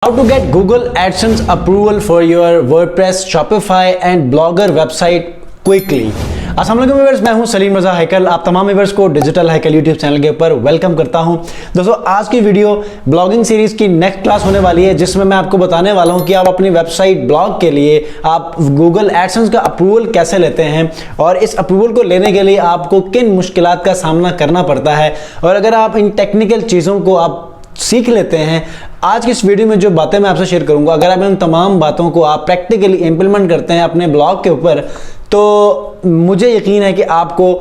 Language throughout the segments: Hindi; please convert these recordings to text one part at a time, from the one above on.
How to get Google AdSense approval for your WordPress, Shopify and Blogger website quickly। अस्सलाम वालेकुम व्यूअर्स, मैं हूं सलीम रजा हैकल। आप तमाम व्यूअर्स को डिजिटल हैकल यूट्यूब चैनल के ऊपर वेलकम करता हूं। दोस्तों, आज की वीडियो ब्लॉगिंग सीरीज की नेक्स्ट क्लास होने वाली है, जिसमें मैं आपको बताने वाला हूं कि आप अपनी वेबसाइट ब्लॉग के लिए आप गूगल एडसेंस का अप्रूवल कैसे लेते हैं और इस अप्रूवल को लेने के लिए आपको किन मुश्किलात का सामना करना पड़ता है। और अगर आप इन टेक्निकल चीज़ों को आप सीख लेते हैं, आज की इस वीडियो में जो बातें मैं आपसे शेयर करूंगा, अगर आप इन तमाम बातों को आप प्रैक्टिकली इंप्लीमेंट करते हैं अपने ब्लॉग के ऊपर, तो मुझे यकीन है कि आपको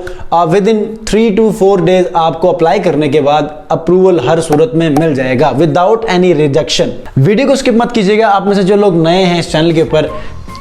विद इन 3 to 4 डेज आपको अप्लाई करने के बाद अप्रूवल हर सूरत में मिल जाएगा विदाउट एनी रिजेक्शन। वीडियो को स्किप मत कीजिएगा। आप में से जो लोग नए हैं इस चैनल के ऊपर,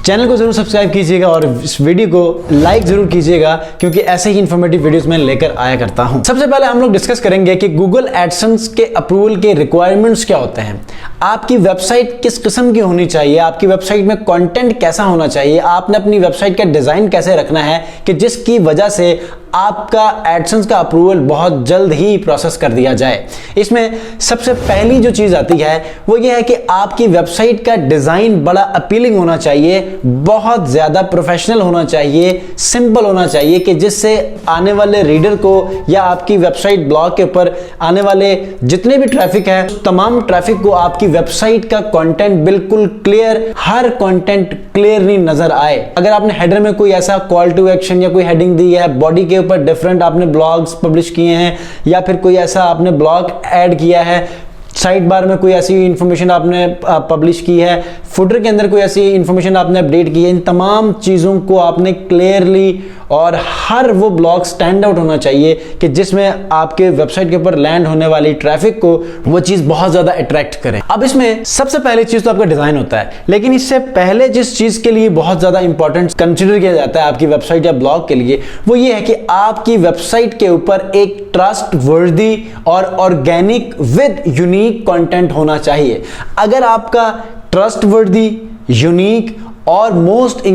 चैनल को जरूर सब्सक्राइब कीजिएगा और इस वीडियो को लाइक जरूर कीजिएगा, क्योंकि ऐसे ही इंफॉर्मेटिव वीडियोस मैं लेकर आया करता हूं। सबसे पहले हम लोग डिस्कस करेंगे कि गूगल एडसेंस के अप्रूवल के रिक्वायरमेंट्स क्या होते हैं। आपकी वेबसाइट किस किस्म की होनी चाहिए, आपकी वेबसाइट में कंटेंट कैसा होना चाहिए, आपने अपनी वेबसाइट का डिजाइन कैसे रखना है कि जिसकी वजह से आपका एडसेंस का अप्रूवल बहुत जल्द ही प्रोसेस कर दिया जाए। इसमें सबसे पहली जो चीज आती है वो ये है कि आपकी वेबसाइट का डिजाइन बड़ा अपीलिंग होना चाहिए, बहुत ज्यादा प्रोफेशनल होना चाहिए, सिंपल होना चाहिए कि जिससे आने वाले रीडर को या आपकी वेबसाइट ब्लॉग के ऊपर आने वाले जितने भी ट्रैफिक है, तमाम ट्रैफिक को आपकी वेबसाइट का कंटेंट बिल्कुल क्लियर, हर कंटेंट क्लियरली नजर आए। अगर आपने हेडर में कोई ऐसा कॉल टू एक्शन या कोई हेडिंग दी है, बॉडी के ऊपर डिफरेंट आपने ब्लॉग्स पब्लिश किए हैं, या फिर कोई ऐसा आपने ब्लॉग ऐड किया है, साइड बार में कोई ऐसी इंफॉर्मेशन आपने पब्लिश की है, फुटर के अंदर कोई ऐसी इंफॉर्मेशन आपने अपडेट की है, इन तमाम चीज़ों को आपने क्लियरली और हर वो ब्लॉग स्टैंड आउट होना चाहिए कि जिसमें आपके वेबसाइट के ऊपर लैंड होने वाली ट्रैफिक को वो चीज़ बहुत ज़्यादा अट्रैक्ट करे। अब इसमें सबसे पहले चीज़ तो आपका डिज़ाइन होता है, लेकिन इससे पहले जिस चीज़ के लिए बहुत ज़्यादा इंपॉर्टेंट कंसिडर किया जाता है आपकी वेबसाइट या ब्लॉग के लिए, वो ये है कि आपकी वेबसाइट के ऊपर एक ट्रस्ट वर्दी और ऑर्गेनिक विद यूनिक कंटेंट होना चाहिए। अगर आपका ट्रस्ट वर्दी, यूनिक और मोस्ट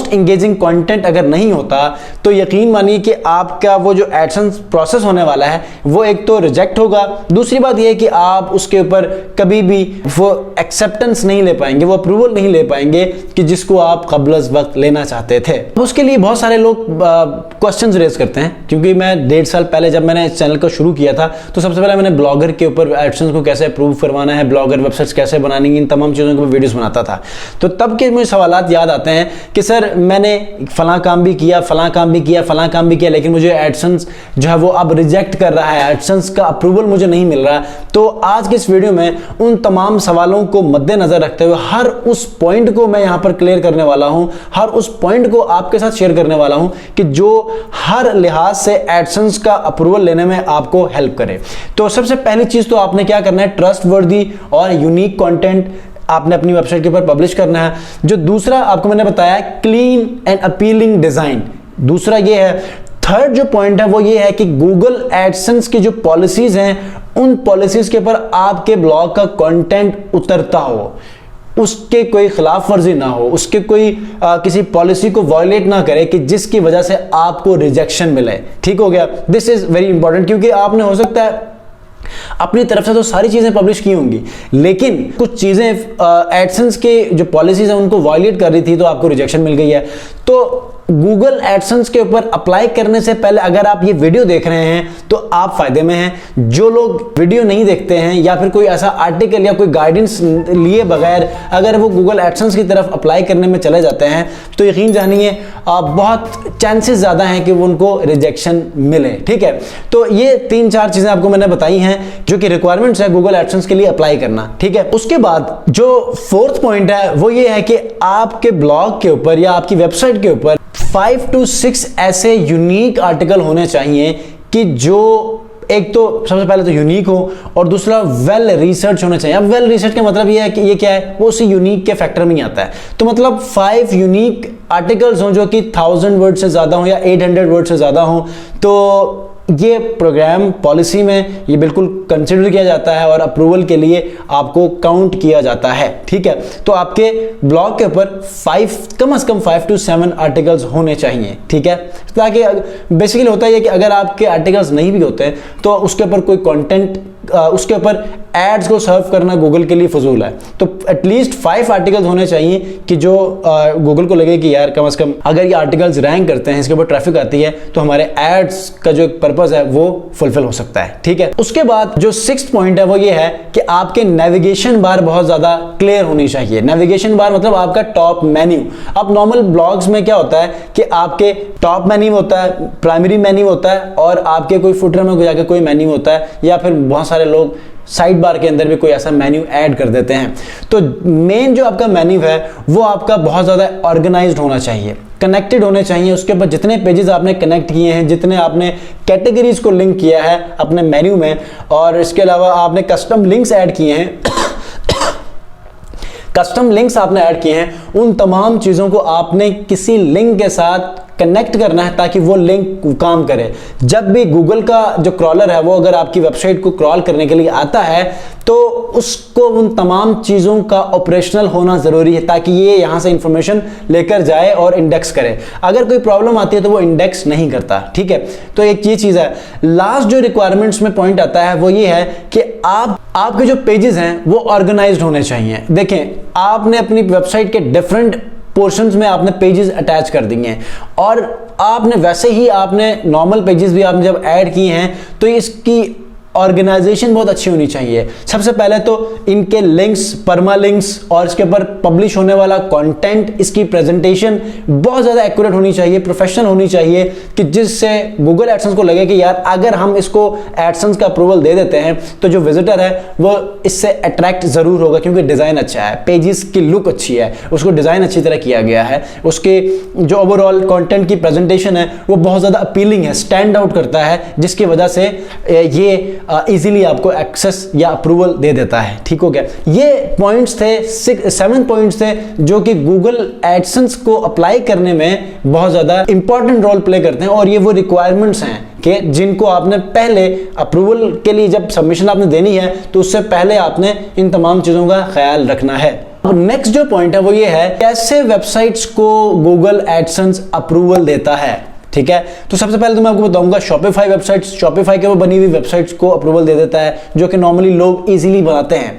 इंगेजिंग कंटेंट अगर नहीं होता, तो यकीन मानिए कि आपका वो जो एडसेंस प्रोसेस होने वाला है वो एक तो रिजेक्ट होगा, दूसरी बात ये है कि आप उसके ऊपर कभी भी वो एक्सेप्टेंस नहीं ले पाएंगे, वो अप्रूवल नहीं ले पाएंगे कि जिसको आप क़ब्ल वक्त लेना चाहते थे। उसके लिए बहुत सारे लोग क्वेश्चंस रेज करते हैं, क्योंकि मैं 1.5 साल पहले जब मैंने इस चैनल को शुरू किया था, तो सबसे पहले मैंने ब्लॉगर के ऊपर एडसेंस को कैसे अप्रूव करवाना है, ब्लॉगर वेबसाइट्स कैसे बनानी, इन तमाम चीज़ों के वीडियोस बनाता था। तो तब के मुझे सवालात याद आते हैं कि सर मैंने फलां काम भी किया, फलां काम भी किया, फलां काम भी किया, लेकिन मुझे एडसेंस जो है वो अब रिजेक्ट कर रहा है, एडसेंस का अप्रूवल मुझे नहीं मिल रहा। तो आज के इस वीडियो में उन तमाम सवालों को मद्देनजर रखते हुए हर उस पॉइंट को मैं यहां पर क्लियर करने वाला हूं, हर उस पॉइंट को आपके साथ शेयर करने वाला हूं कि जो हर लिहाज से एडसेंस का अप्रूवल लेने में आपको हेल्प करे। तो सबसे पहली चीज तो आपने क्या करना है, ट्रस्ट वर्दी और यूनिक कंटेंट आपने अपनी वेबसाइट के ऊपर पब्लिश करना है। जो दूसरा आपको मैंने बताया, क्लीन एंड अपीलिंग डिजाइन, दूसरा ये है। थर्ड जो पॉइंट है वो ये है कि गूगल एडसेंस की जो पॉलिसीज हैं, उन पॉलिसीज के ऊपर आपके ब्लॉग का कंटेंट उतरता हो, उसके कोई खिलाफ वर्जी ना हो, उसके कोई किसी पॉलिसी को वायलेट ना करे कि जिसकी वजह से आपको रिजेक्शन मिले। ठीक हो गया, दिस इज वेरी इंपॉर्टेंट, क्योंकि आपने हो सकता है अपनी तरफ से तो सारी चीजें पब्लिश की होंगी, लेकिन कुछ चीजें एडसेंस के जो पॉलिसीज हैं उनको वायलेट कर रही थी, तो आपको रिजेक्शन मिल गई है। तो गूगल एडसेंस के ऊपर अप्लाई करने से पहले अगर आप ये वीडियो देख रहे हैं तो आप फायदे में हैं। जो लोग वीडियो नहीं देखते हैं या फिर कोई ऐसा आर्टिकल या कोई गाइडेंस लिए बगैर अगर वो गूगल एडसेंस की तरफ अप्लाई करने में चले जाते हैं, तो यकीन जानिए बहुत चांसेस ज़्यादा हैं कि वो उनको रिजेक्शन मिले। ठीक है, तो ये 3-4 चीज़ें आपको मैंने बताई हैं जो कि रिक्वायरमेंट्स है गूगल एडसेंस के लिए अप्लाई करना। ठीक है, उसके बाद जो 4th पॉइंट है वो ये है कि आपके ब्लॉग के ऊपर या आपकी वेबसाइट के ऊपर 5 to 6 ऐसे यूनिक आर्टिकल होने चाहिए कि जो एक तो सबसे पहले तो यूनिक हो और दूसरा वेल रिसर्च होना चाहिए। अब वेल रिसर्च का मतलब ये है कि ये क्या है, वो उसी यूनिक के फैक्टर में ही आता है। तो मतलब 5 यूनिक आर्टिकल्स हों जो कि 1000 वर्ड से ज़्यादा हो या 800 वर्ड से ज़्यादा हो, तो ये प्रोग्राम पॉलिसी में ये बिल्कुल कंसिडर किया जाता है और अप्रूवल के लिए आपको काउंट किया जाता है। ठीक है, तो आपके ब्लॉग के ऊपर कम से कम 5 to 7 आर्टिकल्स होने चाहिए। ठीक है, ताकि बेसिकली होता है कि अगर आपके आर्टिकल्स नहीं भी होते तो उसके ऊपर कोई कंटेंट उसके ऊपर एड्स को सर्व करना गूगल के लिए फजूल है। तो एटलीस्ट 5 आर्टिकल्स होने चाहिए कि जो गूगल को लगे कि यार कम से कम अगर ये आर्टिकल्स रैंक करते हैं, इसके ऊपर ट्रैफिक आती है, तो हमारे एड्स का जो पर्पस है वो फुलफिल हो सकता है। ठीक है, उसके बाद जो 6th पॉइंट है वो ये है कि आपके नेविगेशन बार बहुत ज्यादा क्लियर होनी चाहिए। नेविगेशन बार मतलब आपका टॉप मेन्यू। अब नॉर्मल ब्लॉग्स में क्या होता है कि आपके टॉप मेन्यू होता है, प्राइमरी मेन्यू होता है और आपके कोई फुटर में जाके कोई मेन्यू होता है, या फिर बहुत सारे लोग साइड बार के अंदर भी कोई ऐसा मेन्यू ऐड कर देते हैं। तो मेन जो आपका मेन्यू है वो आपका बहुत ज़्यादा ऑर्गेनाइज्ड होना चाहिए, कनेक्टेड होने चाहिए। उसके ऊपर जितने पेजेस आपने कनेक्ट किए हैं, जितने आपने कैटेगरीज को लिंक किया है अपने मेन्यू में, और इसके अलावा आपने कस्टम लिंक्स ऐड किए हैं कस्टम लिंक्स आपने ऐड किए हैं, उन तमाम चीज़ों को आपने किसी लिंक के साथ कनेक्ट करना है ताकि वो लिंक काम करे। जब भी गूगल का जो क्रॉलर है वो अगर आपकी वेबसाइट को क्रॉल करने के लिए आता है तो उसको उन तमाम चीज़ों का ऑपरेशनल होना ज़रूरी है ताकि ये यहाँ से इंफॉर्मेशन लेकर जाए और इंडेक्स करे। अगर कोई प्रॉब्लम आती है तो वो इंडेक्स नहीं करता। ठीक है, तो एक ये चीज़ है। लास्ट जो रिक्वायरमेंट्स में पॉइंट आता है वो ये है कि आपके जो पेजेस हैं वो ऑर्गेनाइज्ड होने चाहिए। देखें, आपने अपनी वेबसाइट के डिफरेंट पोर्शंस में आपने पेजेस अटैच कर दिए हैं और आपने वैसे ही आपने नॉर्मल पेजेस भी आपने जब ऐड किए हैं तो इसकी ऑर्गेनाइजेशन बहुत अच्छी होनी चाहिए। सबसे पहले तो इनके लिंक्स, परमा लिंक्स और इसके ऊपर पब्लिश होने वाला कंटेंट, इसकी प्रेजेंटेशन बहुत ज़्यादा एक्यूरेट होनी चाहिए, प्रोफेशनल होनी चाहिए, कि जिससे गूगल एडसेंस को लगे कि यार अगर हम इसको एडसेंस का अप्रूवल दे देते हैं तो जो विजिटर है वो इससे अट्रैक्ट ज़रूर होगा, क्योंकि डिज़ाइन अच्छा है, पेजेस की लुक अच्छी है, उसको डिज़ाइन अच्छी तरह किया गया है, उसके जो ओवरऑल कंटेंट की प्रेजेंटेशन है वो बहुत ज़्यादा अपीलिंग है, स्टैंड आउट करता है, जिसकी वजह से ये इजीली आपको एक्सेस या अप्रूवल दे देता है। ठीक हो गया, ये पॉइंट्स थे, 7 पॉइंट्स थे जो कि गूगल एडसेंस को अप्लाई करने में बहुत ज़्यादा इंपॉर्टेंट रोल प्ले करते हैं, और ये वो रिक्वायरमेंट्स हैं कि जिनको आपने पहले अप्रूवल के लिए जब सबमिशन आपने देनी है तो उससे पहले आपने इन तमाम चीज़ों का ख्याल रखना है। नेक्स्ट जो पॉइंट है वो ये है कैसे वेबसाइट्स को गूगल एडसेंस अप्रूवल देता है। ठीक है, तो सबसे पहले तो मैं आपको बताऊंगा शॉपिफाई वेबसाइट्स, शॉपिफाई के वो बनी हुई वेबसाइट्स को अप्रूवल दे देता है जो कि नॉर्मली लोग इजीली बनाते हैं।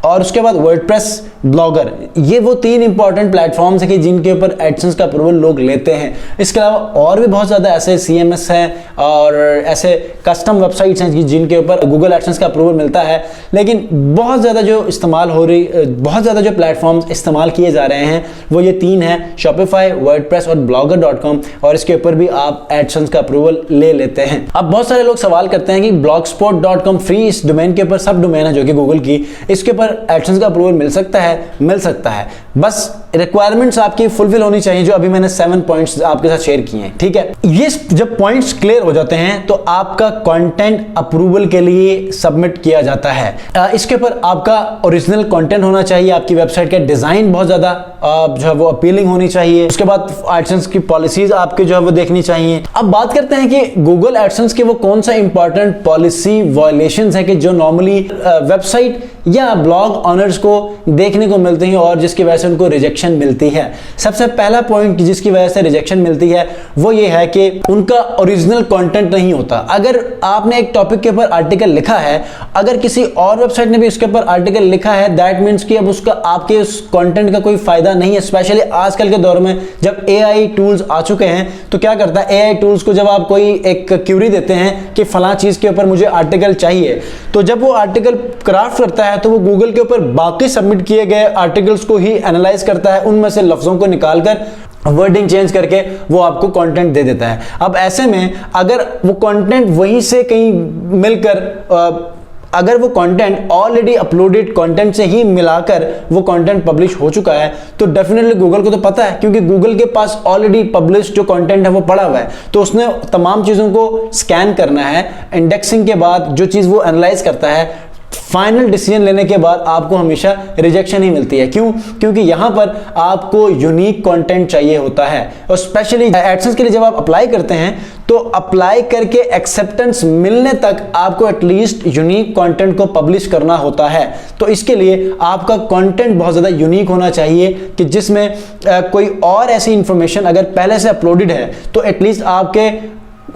और उसके बाद वर्डप्रेस, ब्लॉगर, ये वो 3 इंपॉर्टेंट प्लेटफॉर्म्स हैं कि जिनके ऊपर एडसेंस का अप्रूवल लोग लेते हैं। इसके अलावा और भी बहुत ज़्यादा ऐसे CMS हैं और ऐसे कस्टम वेबसाइट्स हैं जिनके ऊपर गूगल एडसेंस का अप्रूवल मिलता है, लेकिन बहुत ज़्यादा जो इस्तेमाल हो रही, बहुत ज़्यादा जो प्लेटफॉर्म्स इस्तेमाल किए जा रहे हैं वो ये 3 हैं, शॉपिफाई, वर्डप्रेस और blogger.com, और इसके ऊपर भी आप एडसेंस का अप्रूवल ले लेते हैं। अब बहुत सारे लोग सवाल करते हैं कि blogspot.com फ्री इस डोमेन के ऊपर, सब डोमेन है जो कि गूगल की, इसके ऊपर एडसेंस का अप्रूवल मिल सकता है? मिल सकता है, बस रिक्वायरमेंट्स आपकी फुलफिल होनी चाहिए जो अभी मैंने 7 पॉइंट्स आपके साथ शेयर किए हैं। ठीक है, ये जब पॉइंट्स क्लियर हो जाते हैं तो आपका कंटेंट अप्रूवल के लिए सबमिट किया जाता है। इसके ऊपर आपका ओरिजिनल कंटेंट होना चाहिए, आपकी वेबसाइट का डिजाइन बहुत ज्यादा जो है वो अपीलिंग होनी चाहिए। उसके बाद एडसेंस की पॉलिसीज आपके जो है वो देखनी चाहिए। अब बात करते हैं कि गूगल एडसेंस के वो कौन सा इंपॉर्टेंट पॉलिसी वायलेशंस है कि जो नॉर्मली वेबसाइट या ब्लॉग ऑनर्स को देखने को मिलते हैं और जिसकी वजह से उनको रिजेक्शन मिलती है। सबसे पहला पॉइंट जिसकी वजह से रिजेक्शन मिलती है वो ये है कि उनका ओरिजिनल कंटेंट नहीं होता। अगर आपने एक टॉपिक के ऊपर आर्टिकल लिखा है, अगर किसी और वेबसाइट ने भी उसके ऊपर आर्टिकल लिखा है, दैट मीन्स कि अब उसका आपके उस कंटेंट का कोई फायदा नहीं है। स्पेशली आजकल के दौर में जब AI टूल्स आ चुके हैं तो क्या करता है, AI टूल्स को जब आप कोई एक क्यूरी देते हैं कि फलां चीज के ऊपर मुझे आर्टिकल चाहिए, तो जब वो आर्टिकल क्राफ्ट करता है तो वो गूगल के ऊपर बाकी सबमिट किए गए आर्टिकल्स को ही एनालाइज करता है, उनमें से लफ्जों को निकालकर वर्डिंग चेंज करके वो आपको कंटेंट दे देता है। अब ऐसे में अगर वो कंटेंट वहीं से कहीं मिलकर, अगर वो कंटेंट ऑलरेडी अपलोडेड कंटेंट से ही मिलाकर वो कंटेंट पब्लिश हो चुका है तो डेफिनेटली गूगल को तो पता है, क्योंकि गूगल के पास ऑलरेडी पब्लिश जो कंटेंट है वो पड़ा हुआ है, तो उसने तमाम चीज़ों को स्कैन करना है। इंडेक्सिंग के बाद जो चीज़ वो एनालाइज करता है, फाइनल डिसीजन लेने के बाद आपको हमेशा रिजेक्शन ही मिलती है। क्यों? क्योंकि यहां पर आपको यूनिक कंटेंट चाहिए होता है, और स्पेशली एडसेंस के लिए जब आप अप्लाई करते हैं तो अप्लाई करके एक्सेप्टेंस मिलने तक आपको एटलीस्ट यूनिक कंटेंट को पब्लिश करना होता है। तो इसके लिए आपका कंटेंट बहुत ज़्यादा यूनिक होना चाहिए कि जिसमें कोई और ऐसी इंफॉर्मेशन अगर पहले से अपलोडेड है तो एटलीस्ट आपके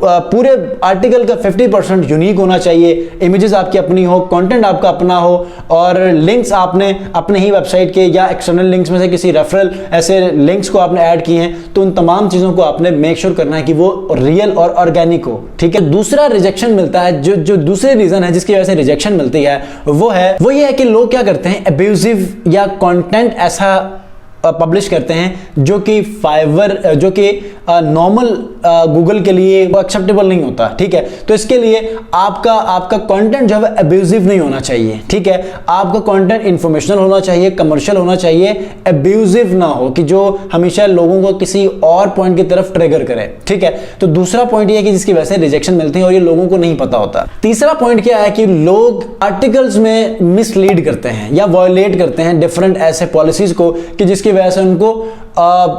पूरे आर्टिकल का 50% यूनिक होना चाहिए, इमेजेस आपकी अपनी हो, कंटेंट आपका अपना हो, और लिंक्स आपने अपने ही वेबसाइट के या एक्सटर्नल लिंक्स में से किसी रेफरल ऐसे लिंक्स को आपने ऐड किए हैं, तो उन तमाम चीज़ों को आपने मेक श्योर करना है कि वो रियल और ऑर्गेनिक हो, ठीक है। दूसरा रिजेक्शन मिलता है, जो दूसरे रीज़न है जिसकी वजह से रिजेक्शन मिलती है वो ये है कि लोग क्या करते हैं, अब्यूजिव या कंटेंट ऐसा पब्लिश करते हैं जो कि नॉर्मल गूगल के लिए वो एक्सेप्टेबल नहीं होता, ठीक है। तो इसके लिए आपका कंटेंट जो है अब्यूजिव नहीं होना चाहिए, ठीक है। आपका कंटेंट इंफॉर्मेशनल होना चाहिए, कमर्शियल होना चाहिए, अब्यूजिव ना हो कि जो हमेशा लोगों को किसी और पॉइंट की तरफ ट्रिगर करे, ठीक है। तो दूसरा पॉइंट ये है कि जिसकी वजह से रिजेक्शन मिलती है और ये लोगों को नहीं पता होता। तीसरा पॉइंट क्या है कि लोग आर्टिकल्स में मिसलीड करते हैं या वायलेट करते हैं डिफरेंट ऐसे पॉलिसीज को कि जिसकी वजह से उनको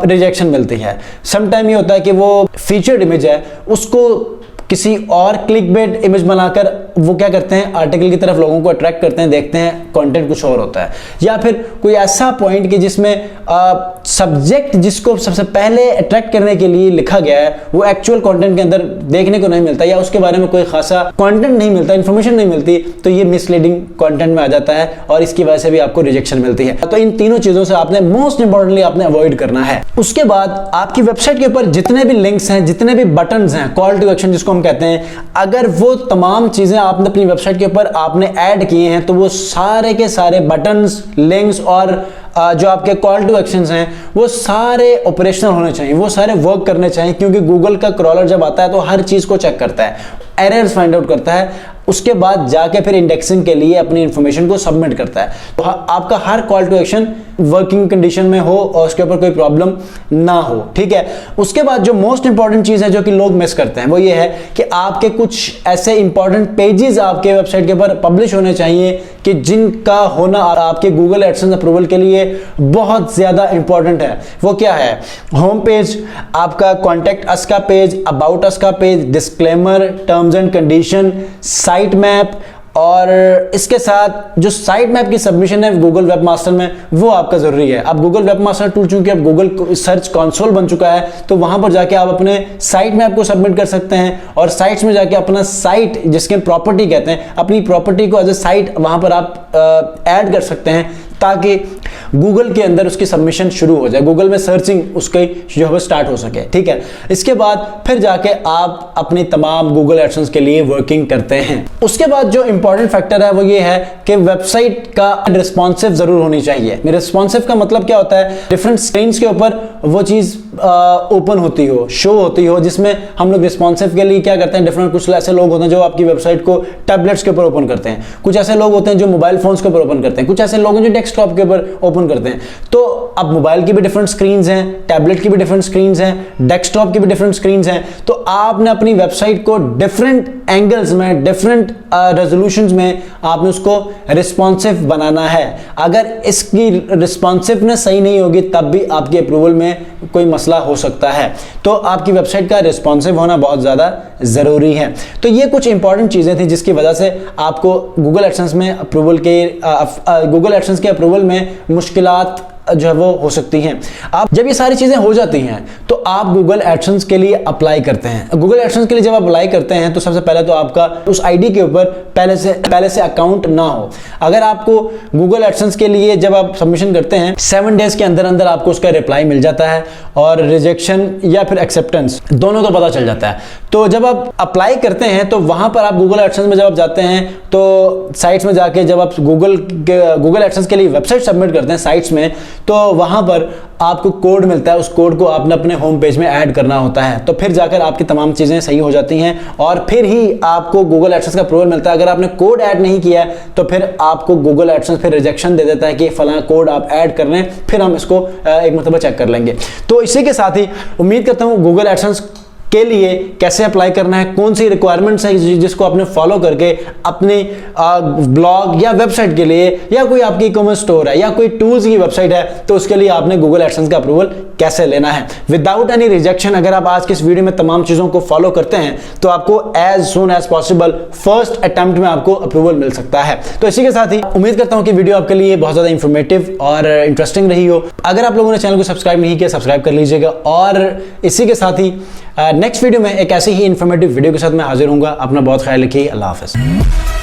रिजेक्शन मिलती है। समटाइम ये होता है कि वो फीचर्ड इमेज है उसको किसी और क्लिकबेट इमेज बनाकर वो क्या करते हैं, आर्टिकल की तरफ लोगों को अट्रैक्ट करते हैं, देखते हैं कंटेंट कुछ और होता है। या फिर कोई ऐसा पॉइंट कि जिसमें सब्जेक्ट जिसको सबसे पहले अट्रैक्ट करने के लिए लिखा गया है वो एक्चुअल कंटेंट के अंदर देखने को नहीं मिलता या उसके बारे में कोई खासा कंटेंट नहीं मिलता, इंफॉर्मेशन नहीं मिलती, तो ये मिसलीडिंग कंटेंट में आ जाता है और इसकी वजह से भी आपको रिजेक्शन मिलती है। तो इन तीनों चीजों से आपने मोस्ट इंपॉर्टेंटली आपने अवॉइड करना है। उसके बाद आपकी वेबसाइट के ऊपर जितने भी लिंक्स हैं, जितने भी बटन्स हैं, कॉल टू एक्शन जिसको हम कहते हैं, अगर वो तमाम चीजें आपने अपनी वेबसाइट के ऊपर आपने ऐड किए हैं तो वो सारे के सारे बटन्स, लिंक्स और जो आपके कॉल टू एक्शंस हैं वो सारे ऑपरेशनल होने चाहिए, वो सारे वर्क करने चाहिए, क्योंकि गूगल का क्रॉलर जब आता है तो हर चीज को चेक करता है, एरर्स फाइंड आउट करता है, उसके बाद जाके फिर इंडेक्सिंग के लिए अपनी इंफॉर्मेशन को सबमिट करता है। तो आपका हर call to action working condition में हो और उसके ऊपर कोई प्रॉब्लम ना हो, ठीक है। उसके बाद जो मोस्ट इंपॉर्टेंट चीज है जो कि लोग मिस करते हैं वो ये है कि आपके कुछ ऐसे इंपॉर्टेंट पेजेस आपके वेबसाइट के ऊपर पब्लिश होने चाहिए कि जिनका होना आपके गूगल एडसेंस अप्रूवल के लिए बहुत ज्यादा इंपॉर्टेंट है। वो क्या है, होम पेज, आपका कॉन्टेक्ट अस का पेज, अबाउट अस का page, disclaimer, terms and condition, site map, और इसके साथ जो साइट मैप की सबमिशन है गूगल वेब मास्टर में वो आपका जरूरी है। अब गूगल वेब मास्टर टूल चूंकि अब गूगल सर्च कंसोल बन चुका है तो वहां पर जाके आप अपने साइट मैप को सबमिट कर सकते हैं और साइट्स में जाके अपना साइट जिसके प्रॉपर्टी कहते हैं, अपनी प्रॉपर्टी को एज ए साइट वहां पर आप ऐड कर सकते हैं ताकि गूगल के अंदर उसकी सबमिशन शुरू हो जाए, गूगल में सर्चिंग उसके जो है स्टार्ट हो सके, ठीक है। इसके बाद फिर जाके आप अपनी तमाम गूगल एडसेंस के लिए वर्किंग करते हैं। उसके बाद जो इंपॉर्टेंट फैक्टर है वो ये है कि वेबसाइट का रिस्पॉन्सिव जरूर होनी चाहिए। रिस्पॉन्सिव का मतलब क्या होता है, डिफरेंट स्क्रीन्स के ऊपर वो चीज ओपन होती हो, शो होती हो, जिसमें हम लोग रिस्पॉन्सिव के लिए क्या करते हैं, डिफरेंट कुछ ऐसे लोग होते हैं जो आपकी वेबसाइट को टैबलेट्स के ऊपर ओपन करते हैं, कुछ ऐसे लोग होते हैं जो मोबाइल फोन्स के ऊपर ओपन करते हैं, कुछ ऐसे लोग हैं जो डेस्कटॉप के ऊपर ओपन करते हैं। तो अब मोबाइल की भी डिफरेंट स्क्रीन्स हैं, टैबलेट की भी डिफरेंट स्क्रीन्स हैं, डेस्कटॉप की भी डिफरेंट स्क्रीन्स हैं, तो आपने अपनी वेबसाइट को डिफरेंट एंगल्स में, डिफरेंट रेजोल्यूशंस में आपने उसको रिस्पॉन्सिव बनाना है। अगर इसकी रिस्पॉन्सिवनेस सही नहीं होगी तब भी आपके अप्रूवल में कोई मसला हो सकता है। तो आपकी वेबसाइट का रिस्पॉन्सिव होना बहुत ज़्यादा ज़रूरी है। तो ये कुछ इंपॉर्टेंट चीज़ें थी जिसकी वजह से आपको गूगल एडसेंस में अप्रूवल के अप्रूवल में मुश्किलात जो है वो हो सकती हैं। आप जब ये सारी चीजें हो जाती हैं तो आप गूगल एडसेंस के लिए अप्लाई करते हैं। गूगल एडसेंस के लिए जब आप अप्लाई करते हैं तो सबसे पहले तो आपका उस आईडी के ऊपर पहले से अकाउंट ना हो। अगर आपको गूगल एडसेंस के लिए जब आप सबमिशन करते हैं 7 डेज के अंदर अंदर आपको उसका रिप्लाई मिल जाता है और रिजेक्शन या फिर एक्सेप्टेंस दोनों का पता चल जाता है। तो जब आप अप्लाई करते हैं तो वहां पर आप गूगल एडसेंस में जब आप जाते हैं तो साइट्स में जाके जब आप गूगल एडसेंस के लिए वेबसाइट सबमिट करते हैं साइट्स में, तो वहां पर आपको कोड मिलता है, उस कोड को आपने अपने होम पेज में ऐड करना होता है। तो फिर जाकर आपकी तमाम चीजें सही हो जाती हैं और फिर ही आपको गूगल एडसेंस का अप्रूवल मिलता है। अगर आपने कोड ऐड नहीं किया है तो फिर आपको गूगल एडसेंस फिर रिजेक्शन दे देता है कि फलाना कोड आप ऐड कर रहे हैं, फिर हम इसको एक मतलब चेक कर लेंगे। तो इसी के साथ ही उम्मीद करता हूं गूगल एडसेंस के लिए कैसे अप्लाई करना है, कौन सी रिक्वायरमेंट्स है जिसको आपने फॉलो करके अपने ब्लॉग या वेबसाइट के लिए या कोई आपकी ई-कॉमर्स स्टोर है या कोई टूल्स की वेबसाइट है तो उसके लिए आपने गूगल एडसेंस का अप्रूवल कैसे लेना है विदाउट एनी रिजेक्शन। अगर आप आज के इस वीडियो में तमाम चीज़ों को फॉलो करते हैं तो आपको as soon as possible first attempt में आपको अप्रूवल मिल सकता है। तो इसी के साथ ही उम्मीद करता हूं कि वीडियो आपके लिए बहुत ज़्यादा इंफॉर्मेटिव और इंटरेस्टिंग रही हो। अगर आप लोगों ने चैनल को सब्सक्राइब नहीं किया, सब्सक्राइब कर लीजिएगा। और इसी के साथ ही नेक्स्ट वीडियो में एक ऐसी ही इंफॉर्मेटिव वीडियो के साथ मैं हाजिर हूँगा। अपना बहुत ख्याल रखिए। अल्लाह हाफ़िज़।